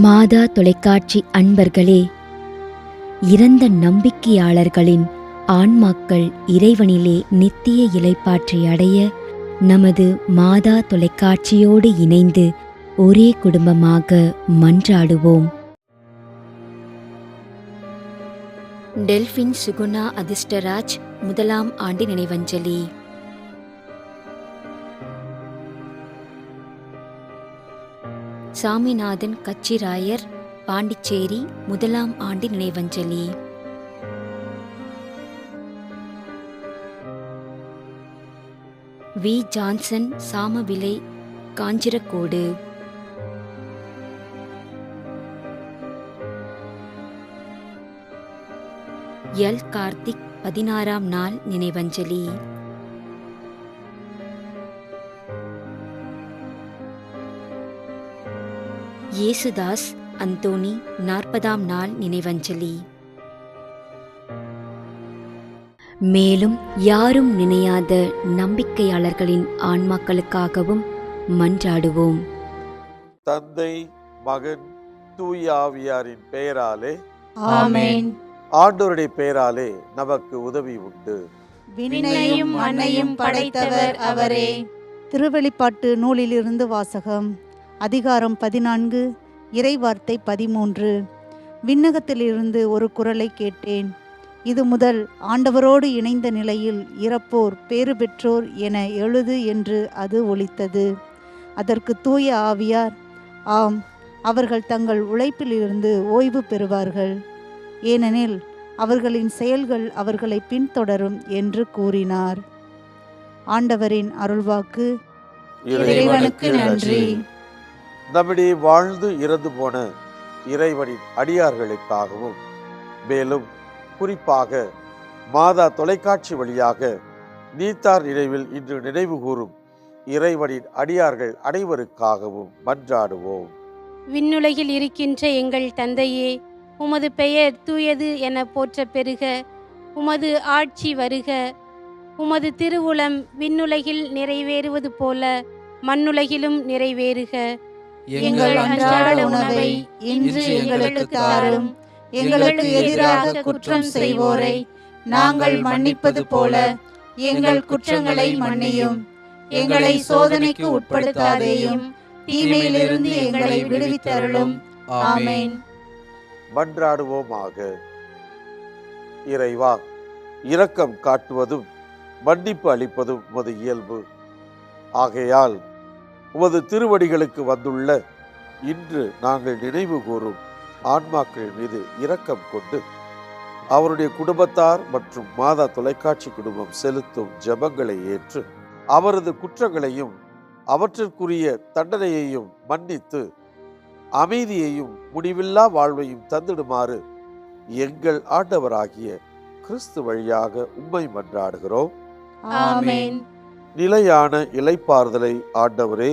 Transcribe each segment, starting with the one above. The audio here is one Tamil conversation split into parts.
மாதா தொலைக்காட்சி அன்பர்களே, இறந்த நம்பிக்கையாளர்களின் ஆன்மாக்கள் இறைவனிலே நித்திய இளைப்பாற்றி அடைய நமது மாதா தொலைக்காட்சியோடு இணைந்து ஒரே குடும்பமாக மன்றாடுவோம். டெல்பின் சுகுணா அதிர்ஷ்டராஜ் 1ஆம் ஆண்டு நினைவஞ்சலி. சாமிநாதன் கச்சிராயர் பாண்டிச்சேரி 1ஆம் ஆண்டு நினைவஞ்சலி. V Johnson Samavilai Kanjirakkodu. L Karthik 16ஆம் நாள் நினைவஞ்சலி. இயேசுதாஸ் அந்தோணி 40ஆம் நாள் நினைவஞ்சலி. மேலும் யாரும் நினையாத நம்பிக்கையாளர்களின் ஆன்மாக்களுக்காகவும் மன்றாடுவோம். தந்தை, மகன், தூய ஆவியாரின் பெயராலே ஆமென். ஆண்டவருடைய பெயராலே நமக்கு உதவி உண்டு. விண்ணையும் மண்ணையும் படைத்தவர் அவரே. திருவெளிப்பாட்டு நூலிலிருந்து வாசகம். அதிகாரம் 14, இறைவார்த்தை 13. விண்ணகத்திலிருந்து ஒரு குரலை கேட்டேன். இது முதல் ஆண்டவரோடு இணைந்த நிலையில் இறப்போர் பேறு பெற்றோர் என எழுது என்று அது ஒலித்தது. அதற்கு தூய ஆவியார், ஆம், அவர்கள் தங்கள் உழைப்பிலிருந்து ஓய்வு பெறுவார்கள், ஏனெனில் அவர்களின் செயல்கள் அவர்களை பின்தொடரும் என்று கூறினார். ஆண்டவரின் அருள்வாக்கு. இறைவனுக்கு நன்றி. நம்மிடையே வாழ்ந்து இறந்து போன இறைவனின் அடியார்களுக்காகவும், மேலும் குறிப்பாக மாதா தொலைக்காட்சி வழியாக நீத்தார் நினைவில் இன்று நினைவு கூறும் இறைவனின் அடியார்கள் அனைவருக்காகவும் மன்றாடுவோம். விண்ணுலகில் இருக்கின்ற எங்கள் தந்தையே, உமது பெயர் தூயது என போற்ற பெறுக. உமது ஆட்சி வருக. உமது திருவுளம் விண்ணுலகில் நிறைவேறுவது போல மண்ணுலகிலும் நிறைவேறுக. எங்கள் அன்றாட உணவை இன்று எங்களுக்கு தாரும். எங்களுக்கு எதிராக குற்றம் செய்வோரை நாங்கள் மன்னிப்பது போல எங்கள் குற்றங்களை மன்னியும். எங்களை சோதனைக்கு உட்படுத்தாதேயும், தீமையிலிருந்து எங்களை விடுவித்தருளும். ஆமென். மன்றாடுவோமாக. இறைவா, இரக்கம் காட்டுவதும் மன்னிப்பு அளிப்பதும் உமது இயல்பு. ஆகையால் உமது திருவடிகளுக்கு வந்துள்ள இன்று நாங்கள் நினைவு கூறும் ஆன்மாக்கள் மீது இரக்கம் கொண்டு அவருடைய குடும்பத்தார் மற்றும் மாதா தொலைக்காட்சி குடும்பம் செலுத்தும் ஜெபங்களை ஏற்று அவரது குற்றங்களையும் அவற்றிற்குரிய தண்டனையையும் மன்னித்து அமைதியையும் முடிவில்லா வாழ்வையும் தந்திடுமாறு எங்கள் ஆண்டவராகிய கிறிஸ்து வழியாக உம்மை மன்றாடுகிறோம். ஆமென். நிலையான இளைப்பாறுதலை ஆண்டவரே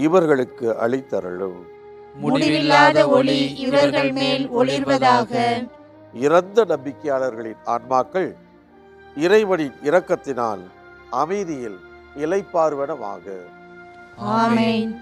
இவர்களுக்கு அளித்தருளும். முடிவில்லாத ஒளி இவர்கள் மேல் ஒளிர்வதாக. இறந்த நம்பிக்கையாளர்களின் ஆன்மாக்கள் இறைவனின் இரக்கத்தினால் அமைதியில் இளைப்பாறுவனவாக. ஆமென்.